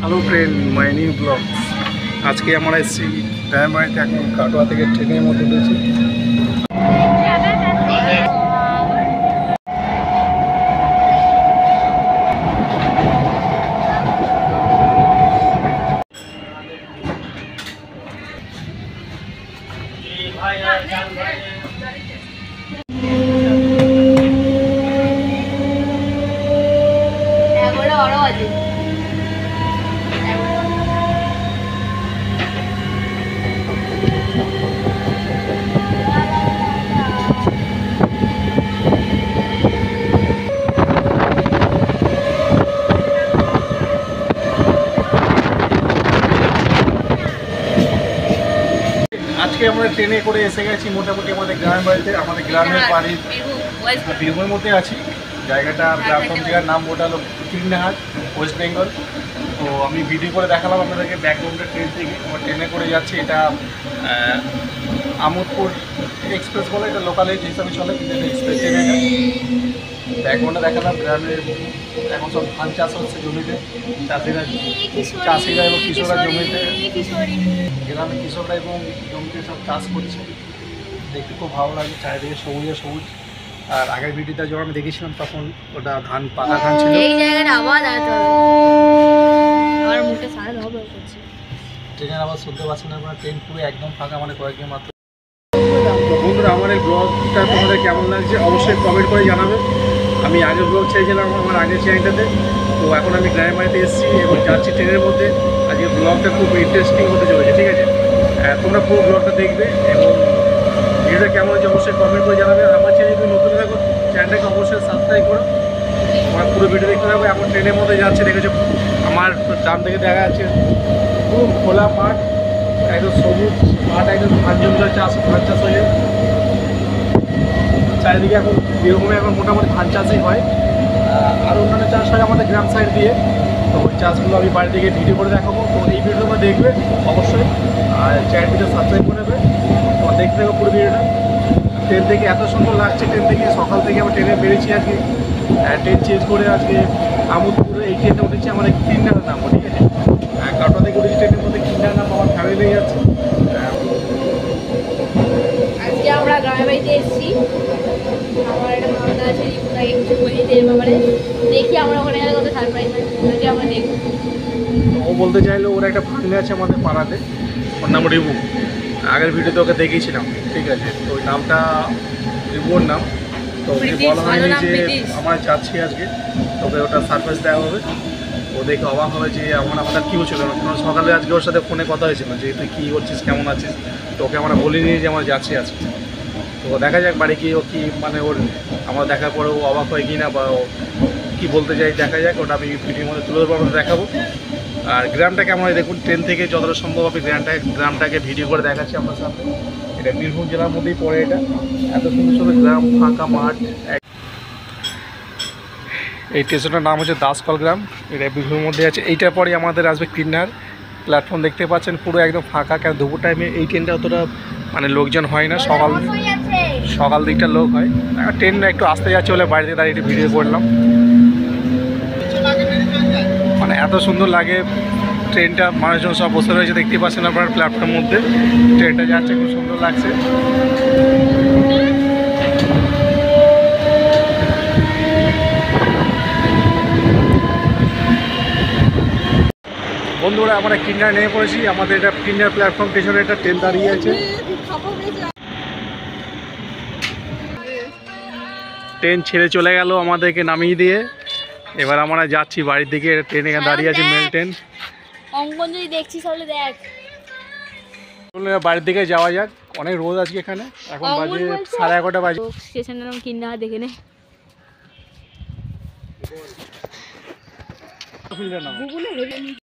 Hello friend, my new blog. আজকে আমরা এসেছি ডায়মন্ড, এখন কাটোয়া থেকে ট্রেনের মধ্যে উঠেছি। আজকে আমরা ট্রেনে করে এসে গেছি মোটামুটি আমাদের গ্রামের বাড়িতে। আমাদের গ্রামের বাড়ির বীরভূমের মধ্যে আছি। জায়গাটা প্ল্যাটফর্ম জায়গার নাম ওটা হলো কীর্তিহাট, ওয়েস্ট বেঙ্গল। তো আমি ভিডিও করে দেখালাম আপনাদেরকে ব্যাকগ্রাউন্ডের ট্রেন থেকে। আমরা ট্রেনে করে যাচ্ছি। এটা আমোদপুর এক্সপ্রেস বলে, এটা লোকাল হিসাবে চলে, কিন্তু এটা এক্সপ্রেস ট্রেন। এটা ব্যাকগ্রাউন্ডে দেখালাম গ্রামের এখন সব ধান চাষ হচ্ছে জমিতে। চাষিরা এবং কৃষকরা জমিতে, গ্রামে কৃষকরা এবং জমিতে সব চাষ করছে। দেখতে খুব ভালো লাগে, চারিদিকে সবুজে সবুজ। আর আগের ভিডিওটা যখন আমি দেখেছিলাম তখন ওটা ধান, পাকা ধান ছিল। ট্রেনের আবার শুনতে পাচ্ছেন আপনারা, ট্রেন পুরো একদম ফাঁকা, মানে কয়েকদিন মাত্র। তো বন্ধুরা, আমার এই ব্লগটা তোমাদের কেমন লাগছে অবশ্যই কমেন্ট করে জানাবে। আমি আগের ব্লগ ছেড়েছিলাম আমার আগের চ্যানেলটাতে। তো এখন আমি গ্রামের বাড়িতে এসেছি এবং যাচ্ছি ট্রেনের মধ্যে। আজকে ব্লগটা খুব ইন্টারেস্টিং হতে চলেছে, ঠিক আছে? তোমরা পুরো ব্লগটা দেখবে এবং ভিডিওটা কেমন হচ্ছে অবশ্যই কমেন্ট করে জানাবে। আর আমার চ্যানেল যদি নতুন থাকো, চ্যানেলটাকে অবশ্যই সাবস্ক্রাইব করো। আমার পুরো ভিডিও দেখতে থাকবে। এখন ট্রেনের মধ্যে যাচ্ছে, দেখেছো আমার ডান থেকে দেখা যাচ্ছে খুব খোলা মাঠ, একদম সবুজ মাঠ, একদম ধান জমিতে ধান চাষ হয়ে যায় চারিদিকে। এখন বীরভূমে এখন মোটামুটি ধান চাষই হয়, আর অন্যান্য চাষ হয় আমাদের গ্রাম সাইড দিয়ে। তো ওই চাষগুলো আমি বাড়ি থেকে ভিডিও করে দেখাবো। তো এই ভিডিওটা দেখবে অবশ্যই, আর চ্যানেলটিতে সাবস্ক্রাইব করে নেবে। তো দেখতে থাকো পুরো ভিডিওটা। ট্রেন থেকে এত সুন্দর লাগছে। ট্রেন থেকে সকাল থেকে আমরা ট্রেনে বেরিয়েছি আজকে। ট্রেন চেঞ্জ করে আজকে আমোদপুরে এই ট্রেনে উঠেছি। আমাদের কিন্নার নাম, ঠিক আছে? কাটোয়া থেকে উঠেছি ট্রেনের মধ্যে কিন্নার নাম। আমার ফ্যামিলি যাচ্ছে। আজকে আমরা গ্রামের বাড়িতে এসেছি। আমার একটা মামা আছে, তাকে কিছু বলি এর ব্যাপারে। দেখি আমরা ওখানে গেলে কত সারপ্রাইজ হয়, যদি আমরা দেখি। ও বলতে চাইলো ওর একটা ভাগ্নে আছে আমাদের পাড়াতে, ওর নাম রিবু। আগের ভিডিওতে ওকে দেখিয়েছিলাম, ঠিক আছে? তো ওই নামটা রিবুর নাম। তো ওকে বলা হয়নি যে আমরা যাচ্ছি আজকে, তোকে ওটা সারপ্রাইজ দেওয়া হবে। ও দেখে অবাক হবে যে আমাদের কী হচ্ছিল না। কারণ সকালে আজকে ওর সাথে ফোনে কথা হয়েছিল যে তুই কী করছিস, কেমন আছিস। তো ওকে আমরা বলিনি যে আমরা যাচ্ছি আজকে। তো দেখা যাক বাড়ি কি ও কী, মানে ওর আমরা দেখার পরে ও অবাক হয় কি না, বা ও কী বলতে চাই দেখা যাক। ওটা আমি ভিডিওর মধ্যে তুলে ধরবো, আপনাদের দেখাবো। আর গ্রামটা কেমন হয় দেখুন। ট্রেন থেকে যতটা সম্ভব আমি গ্রামটাকে ভিডিও করে দেখাচ্ছি আপনার সামনে। এটা বীরভূম জেলার মধ্যেই পড়ে। এটা এত সুন্দর সুন্দর গ্রাম, ফাঁকা মাঠ। এই স্টেশনটার নাম হচ্ছে দাসকল গ্রাম, এটা বীরভূমের মধ্যে আছে। এইটার পরে আমাদের আসবে কিন্নার। প্ল্যাটফর্ম দেখতে পাচ্ছেন পুরো একদম ফাঁকা, কেন দুপুর টাইমে এই ট্রেনটা অতটা মানে লোকজন হয় না, সকাল দিকটা লোক হয়। ট্রেন একটু আসতে যাচ্ছে বলে বাড়িতে দাঁড়িয়ে একটু ভিডিও করলাম। মানে এত সুন্দর লাগে ট্রেনটা, মানুষজন সব বসে রয়েছে দেখতে পাচ্ছেন আপনার প্ল্যাটফর্মের মধ্যে। ট্রেনটা যাচ্ছে, খুব সুন্দর লাগছে। বন্ধুরা, আমরা কিন্নার নেমে পড়েছি। আমাদের এটা কিন্নার প্ল্যাটফর্ম, স্টেশনে একটা ট্রেন দাঁড়িয়ে আছে। ট্রেন ছেড়ে চলে গেল আমাদেরকে নামিয়ে দিয়ে। এবার আমরা যাচ্ছি বাড়ির দিকে। ট্রেন এখানে দাঁড়িয়ে আছে, মেল ট্রেন। অঙ্কন যদি দেখছিস তাহলে দেখ। বাড়ির দিকে যাওয়া যাক, অনেক রোদ আজকে এখানে। এখন বাজে 11:30 বাজে। স্টেশনের নাম কিন্না, দেখে নে।